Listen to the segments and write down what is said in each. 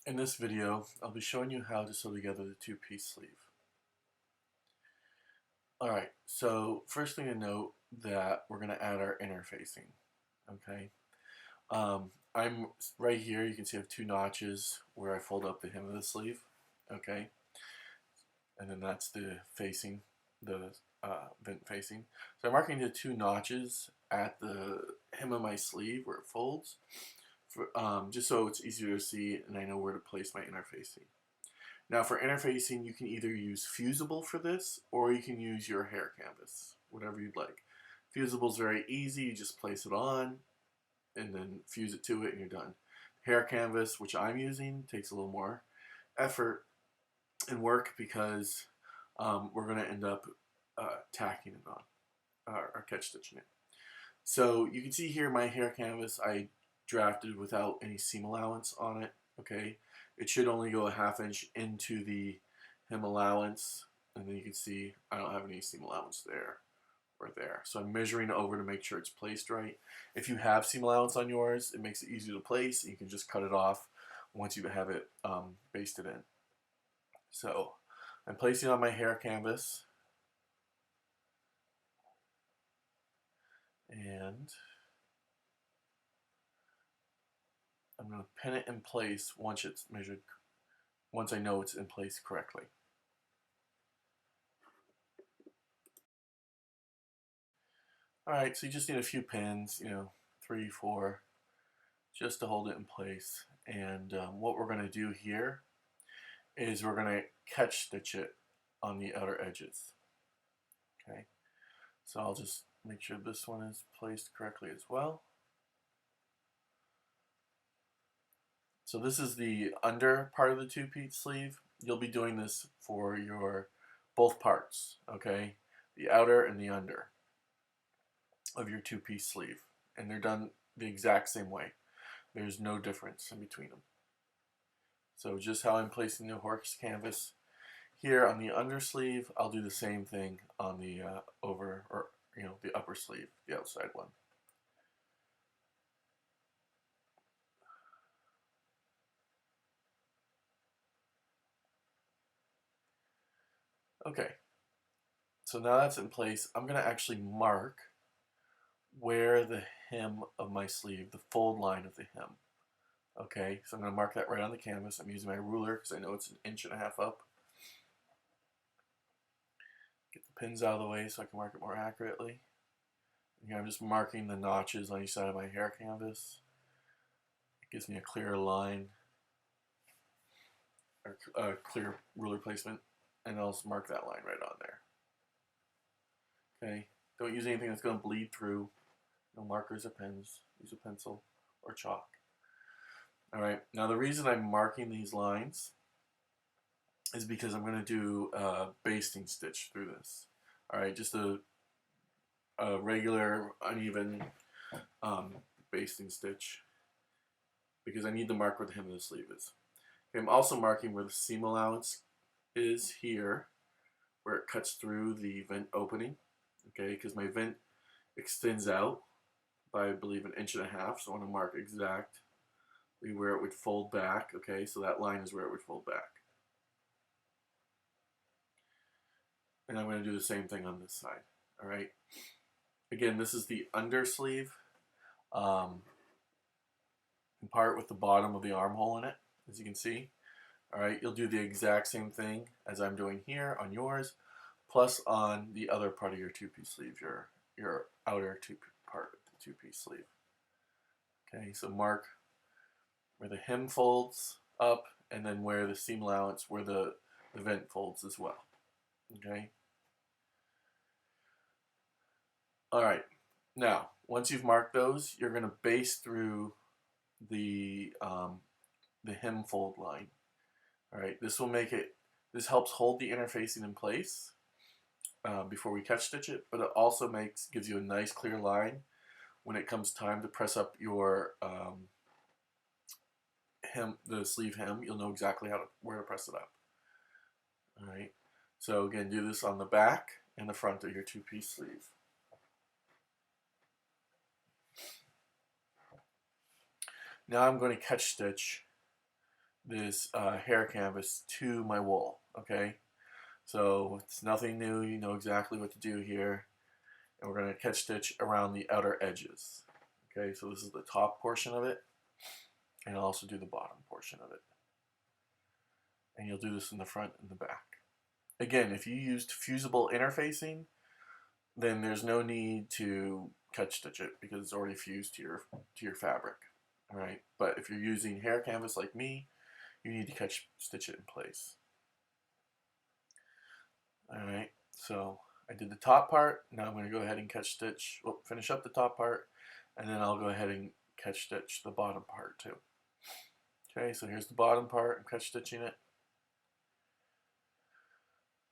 In this video, I'll be showing you how to sew together the two-piece sleeve. Alright, so first thing to note that we're going to add our interfacing, okay? I'm right here, you can see I have two notches where I fold up the hem of the sleeve, okay? And then that's the facing, the vent facing. So I'm marking the two notches at the hem of my sleeve where it folds, just so it's easier to see and I know where to place my interfacing. Now for interfacing, you can either use Fusible for this, or you can use your hair canvas, whatever you'd like. Fusible is very easy, you just place it on, and then fuse it to it, and you're done. Hair canvas, which I'm using, takes a little more effort and work because we're going to end up tacking it on, or catch stitching it. So you can see here my hair canvas, I drafted without any seam allowance on it, okay? It should only go a ½ inch into the hem allowance, and then you can see I don't have any seam allowance there or there. So I'm measuring over to make sure it's placed right. If you have seam allowance on yours, it makes it easier to place. You can just cut it off once you have it basted in. So I'm placing on my hair canvas, and I'm going to pin it in place once it's measured, once I know it's in place correctly. Alright, so you just need a few pins, 3, 4, just to hold it in place. And what we're going to do here is we're going to catch stitch it on the outer edges. Okay, so I'll just make sure this one is placed correctly as well. So this is the under part of the two-piece sleeve. You'll be doing this for your both parts, okay? The outer and the under of your two-piece sleeve. And they're done the exact same way. There's no difference in between them. So just how I'm placing the horse canvas here on the under sleeve, I'll do the same thing on the the upper sleeve, the outside one. Okay, so now that's in place, I'm going to actually mark where the hem of my sleeve, the fold line of the hem. Okay, so I'm going to mark that right on the canvas. I'm using my ruler because I know it's 1.5 inches up. Get the pins out of the way so I can mark it more accurately. And here I'm just marking the notches on each side of my hair canvas. It gives me a clearer line, or a clear ruler placement, and I'll just mark that line right on there. Okay, don't use anything that's going to bleed through. No markers or pens. Use a pencil or chalk. Alright, now the reason I'm marking these lines is because I'm going to do a basting stitch through this. Alright, just a regular uneven basting stitch because I need to mark where the hem of the sleeve is. Okay, I'm also marking where the seam allowance is here, where it cuts through the vent opening, okay, because my vent extends out by, I believe, 1.5 inches, so I want to mark exactly where it would fold back, okay, so that line is where it would fold back. And I'm going to do the same thing on this side, alright. Again, this is the under sleeve, in part with the bottom of the armhole in it, as you can see. Alright, you'll do the exact same thing as I'm doing here on yours, plus on the other part of your two-piece sleeve, your outer part of the two-piece sleeve. Okay, so mark where the hem folds up, and then where the seam allowance, where the vent folds as well. Okay. Alright, now, once you've marked those, you're going to baste through the hem fold line. Alright, this helps hold the interfacing in place before we catch stitch it, but it also gives you a nice clear line when it comes time to press up your the sleeve hem. You'll know exactly where to press it up. Alright, so again, do this on the back and the front of your two-piece sleeve. Now I'm going to catch stitch this hair canvas to my wool, okay? So it's nothing new, you know exactly what to do here. And we're going to catch stitch around the outer edges. Okay, so this is the top portion of it, and I'll also do the bottom portion of it. And you'll do this in the front and the back. Again, if you used fusible interfacing, then there's no need to catch stitch it because it's already fused to your fabric. All right, but if you're using hair canvas like me, you need to catch stitch it in place. All right, so I did the top part. Now I'm going to go ahead and catch stitch, finish up the top part, and then I'll go ahead and catch stitch the bottom part too. Okay, so here's the bottom part. I'm catch stitching it.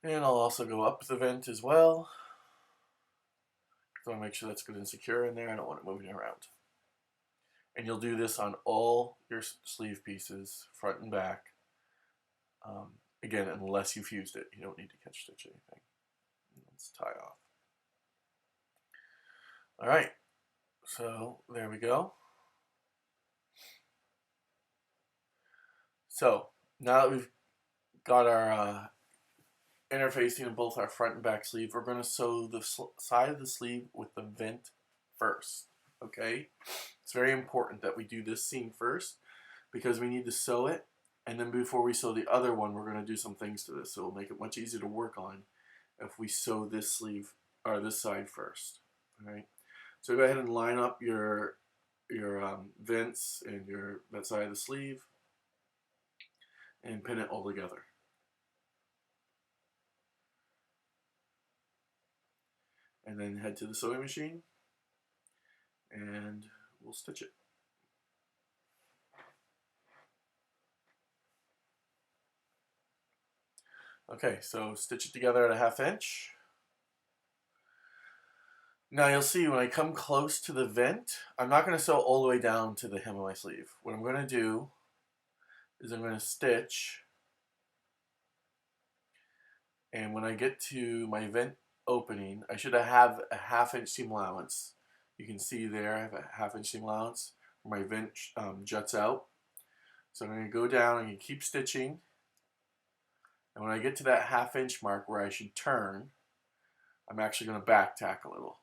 And I'll also go up the vent as well. So I want to make sure that's good and secure in there. I don't want it moving around. And you'll do this on all your sleeve pieces, front and back. Again, unless you fused it, you don't need to catch stitch anything. Let's tie off. All right, so there we go. So now that we've got our interfacing in both our front and back sleeve, we're going to sew the side of the sleeve with the vent first. Okay, it's very important that we do this seam first because we need to sew it, and then before we sew the other one, we're going to do some things to this, so it'll make it much easier to work on if we sew this sleeve or this side first. All right, so go ahead and line up your vents and that side of the sleeve and pin it all together. And then head to the sewing machine and we'll stitch it. Okay, so stitch it together at a 1/2 inch. Now you'll see when I come close to the vent, I'm not going to sew all the way down to the hem of my sleeve. What I'm going to do is I'm going to stitch, and when I get to my vent opening, I should have a 1/2 inch seam allowance. You can see there I have a 1/2 inch seam allowance where my vent juts out. So I'm going to go down and keep stitching, and when I get to that 1/2 inch mark where I should turn, I'm actually going to back tack a little.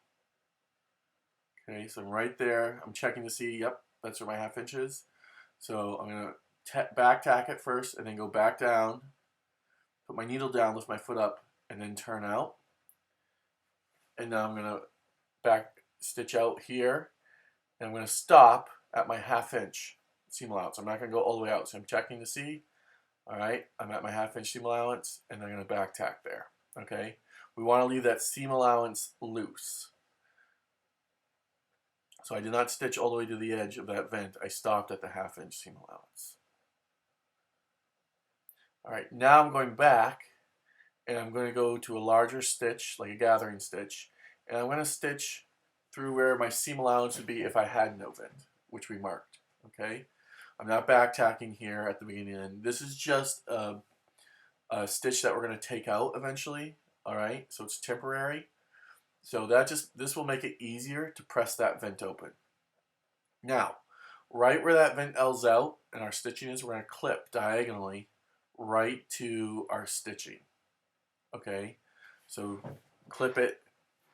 Okay, so I'm right there. I'm checking to see, yep, that's where my 1/2 inch is. So I'm going to back tack it first and then go back down, put my needle down, lift my foot up, and then turn out. And now I'm going to back stitch out here, and I'm going to stop at my 1/2 inch seam allowance. I'm not going to go all the way out, so I'm checking to see. All right, I'm at my 1/2 inch seam allowance, and I'm going to back tack there. Okay, we want to leave that seam allowance loose. So I did not stitch all the way to the edge of that vent. I stopped at the 1/2 inch seam allowance. All right, now I'm going back, and I'm going to go to a larger stitch, like a gathering stitch, and I'm going to stitch through where my seam allowance would be if I had no vent, which we marked. Okay, I'm not back tacking here at the beginning end. This is just a stitch that we're going to take out eventually. All right, so it's temporary. So this will make it easier to press that vent open. Now, right where that vent L's out and our stitching is, we're going to clip diagonally right to our stitching. Okay, so clip it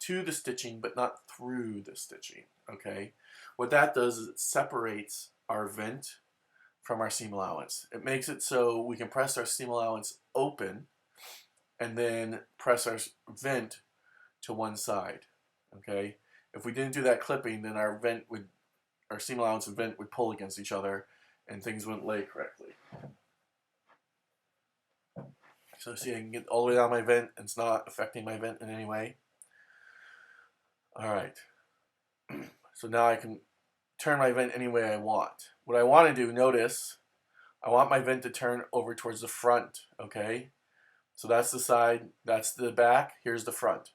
to the stitching but not through the stitching. Okay, what that does is it separates our vent from our seam allowance. It makes it so we can press our seam allowance open and then press our vent to one side. Okay, if we didn't do that clipping, then our seam allowance and vent would pull against each other and things wouldn't lay correctly. So see, I can get all the way down my vent and it's not affecting my vent in any way. All right, so now I can turn my vent any way I want. What I want to do, notice, I want my vent to turn over towards the front, okay? So that's the side, that's the back, here's the front,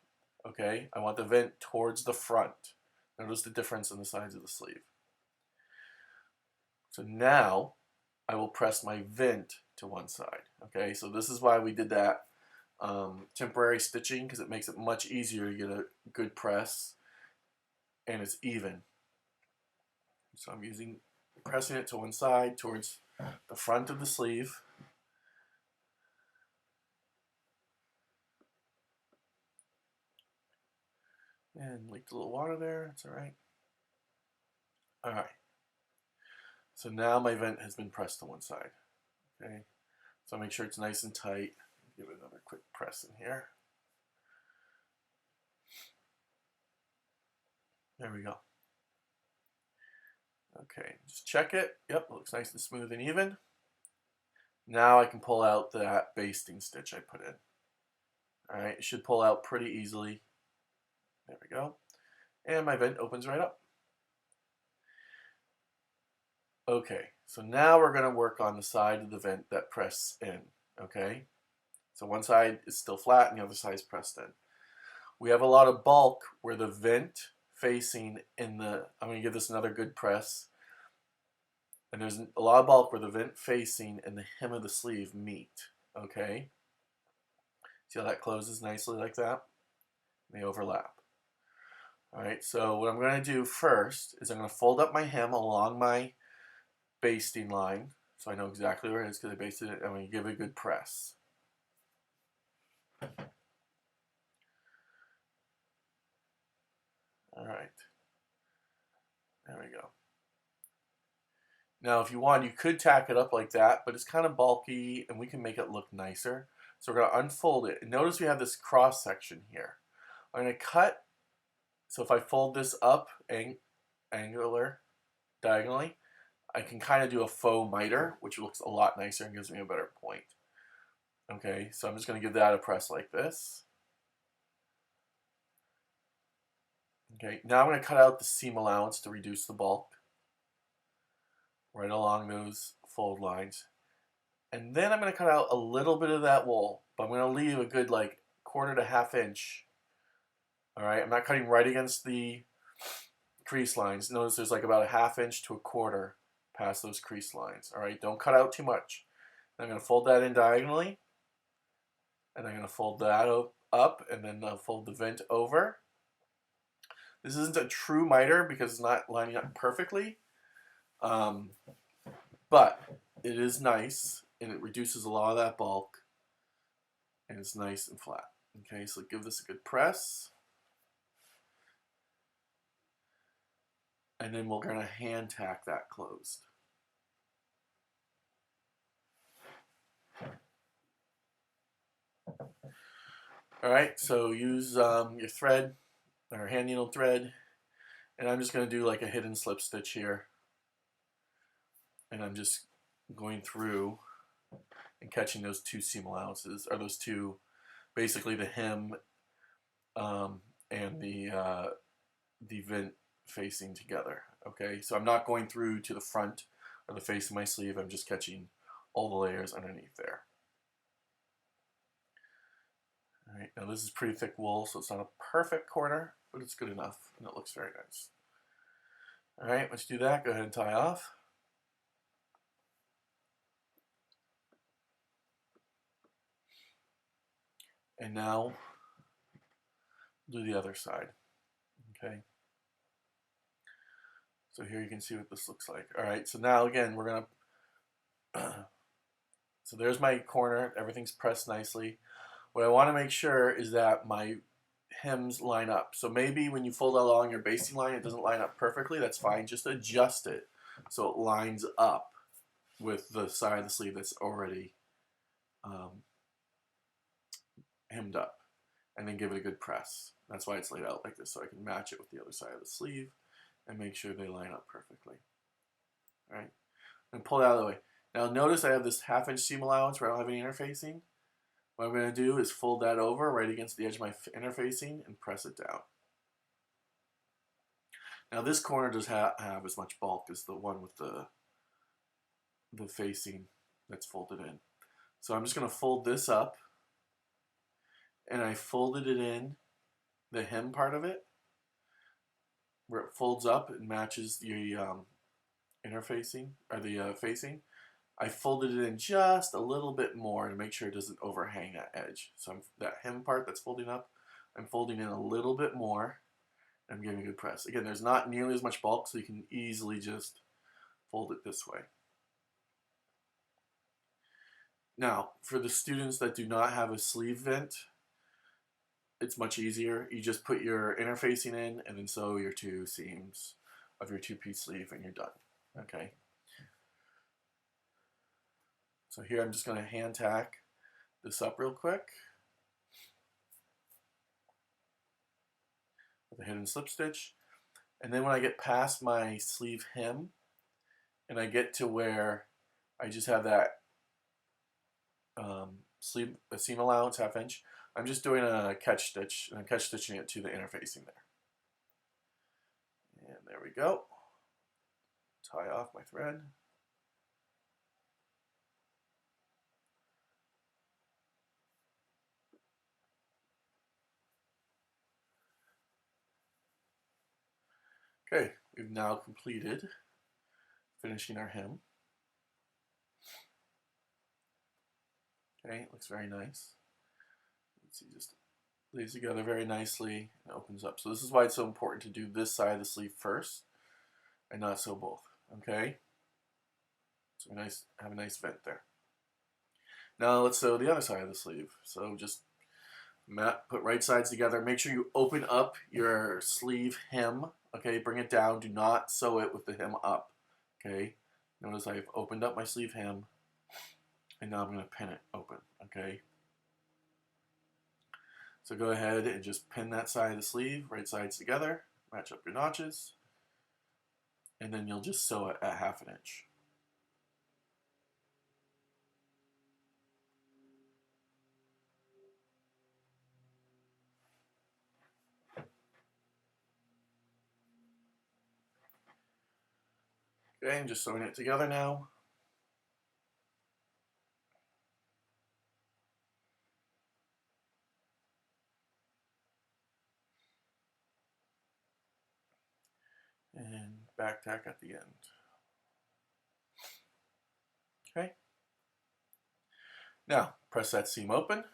okay? I want the vent towards the front. Notice the difference in the sides of the sleeve. So now I will press my vent to one side, okay? So this is why we did that temporary stitching, because it makes it much easier to get a good press and it's even. So I'm pressing it to one side towards the front of the sleeve. And leaked a little water there, it's all right. All right. So now my vent has been pressed to one side. Okay. So make sure it's nice and tight. Give it another quick press in here. There we go. Okay, just check it. Yep, looks nice and smooth and even. Now I can pull out that basting stitch I put in. All right, it should pull out pretty easily. There we go. And my vent opens right up. Okay, so now we're going to work on the side of the vent that press in. Okay, so one side is still flat and the other side is pressed in. We have a lot of bulk where the vent facing in the, I'm going to give this another good press. And there's a lot of bulk where the vent facing and the hem of the sleeve meet. Okay, see how that closes nicely like that? They overlap. All right, so what I'm going to do first is I'm going to fold up my hem along my basting line, so I know exactly where it is because I basted it. I'm going to give it a good press. All right, there we go. Now, if you want, you could tack it up like that, but it's kind of bulky, and we can make it look nicer. So we're going to unfold it. And notice we have this cross section here. I'm going to cut. So if I fold this up diagonally, I can kind of do a faux miter, which looks a lot nicer and gives me a better point. Okay, so I'm just going to give that a press like this. Okay, now I'm going to cut out the seam allowance to reduce the bulk right along those fold lines. And then I'm going to cut out a little bit of that wool, but I'm going to leave a good like 1/4 to 1/2 inch. All right, I'm not cutting right against the crease lines. Notice there's like about a 1/2 inch to a 1/4 past those crease lines. All right, don't cut out too much. I'm going to fold that in diagonally, and I'm going to fold that up, and then fold the vent over. This isn't a true miter because it's not lining up perfectly, but it is nice, and it reduces a lot of that bulk, and it's nice and flat. Okay, so give this a good press. And then we're going to hand tack that closed. All right, so use your thread or hand needle thread, and I'm just going to do like a hidden slip stitch here. And I'm just going through and catching those two seam allowances, or those two, basically the hem and the vent facing together. Okay, so I'm not going through to the front or the face of my sleeve. I'm just catching all the layers underneath there. All right, now this is pretty thick wool, so it's not a perfect corner, but it's good enough, and it looks very nice. All right, let's do that. Go ahead and tie off. And now do the other side. Okay. So here you can see what this looks like. All right, so now again, we're gonna, so there's my corner, everything's pressed nicely. What I wanna make sure is that my hems line up. So maybe when you fold along your basting line, it doesn't line up perfectly, that's fine. Just adjust it so it lines up with the side of the sleeve that's already hemmed up. And then give it a good press. That's why it's laid out like this, so I can match it with the other side of the sleeve and make sure they line up perfectly. All right, and pull it out of the way. Now notice I have this 1/2 inch seam allowance where I don't have any interfacing. What I'm going to do is fold that over right against the edge of my interfacing and press it down. Now this corner does have as much bulk as the one with the facing that's folded in. So I'm just going to fold this up, and I folded it in the hem part of it, where it folds up and matches the interfacing, or the facing. I folded it in just a little bit more to make sure it doesn't overhang that edge. So that hem part that's folding up, I'm folding in a little bit more. I'm giving a good press. Again, there's not nearly as much bulk, so you can easily just fold it this way. Now, for the students that do not have a sleeve vent, it's much easier. You just put your interfacing in and then sew your two seams of your two-piece sleeve and you're done. Okay. So here I'm just going to hand tack this up real quick with a hidden slip stitch. And then when I get past my sleeve hem and I get to where I just have that seam allowance, 1/2 inch, I'm just doing a catch stitch and I'm catch stitching it to the interfacing there. And there we go. Tie off my thread. Okay, we've now completed finishing our hem. Okay, it looks very nice. Let's see, just lays together very nicely and opens up. So this is why it's so important to do this side of the sleeve first and not sew both. Okay, so have a nice vent there. Now let's sew the other side of the sleeve. So just put right sides together. Make sure you open up your sleeve hem. Okay, bring it down. Do not sew it with the hem up. Okay, notice I've opened up my sleeve hem and now I'm going to pin it open. Okay, so go ahead and just pin that side of the sleeve, right sides together, match up your notches, and then you'll just sew it at 1/2 inch. Okay, I'm just sewing it together now. And back tack at the end. Okay. Now, press that seam open.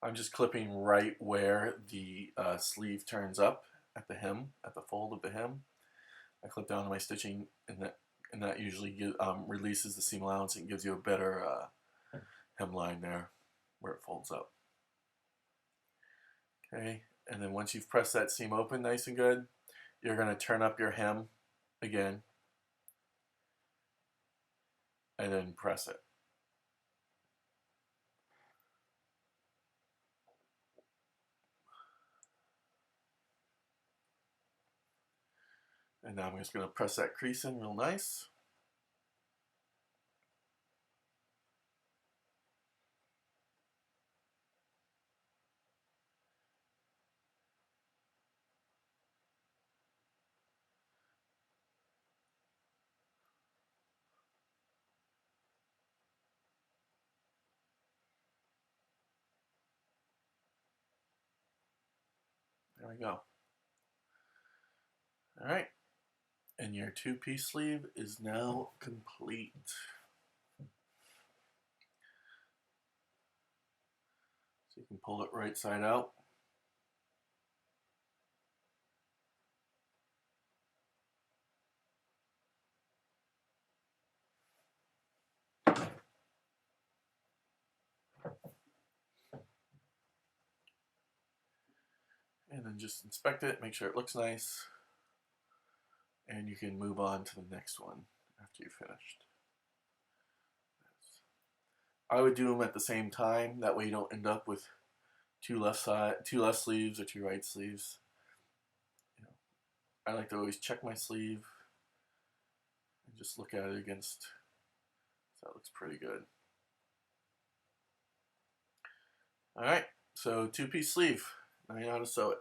I'm just clipping right where the sleeve turns up at the hem, at the fold of the hem. I clip down to my stitching, and that usually releases the seam allowance and gives you a better hemline there where it folds up. Okay, and then once you've pressed that seam open nice and good, you're going to turn up your hem again and then press it. And now I'm just going to press that crease in real nice. There we go. All right, and your two-piece sleeve is now complete. So you can pull it right side out. And then just inspect it, make sure it looks nice, and you can move on to the next one after you've finished. I would do them at the same time, that way you don't end up with two left sleeves or two right sleeves. You know, I like to always check my sleeve and just look at it against, so that looks pretty good. Alright, so two-piece sleeve. Now you know how to sew it.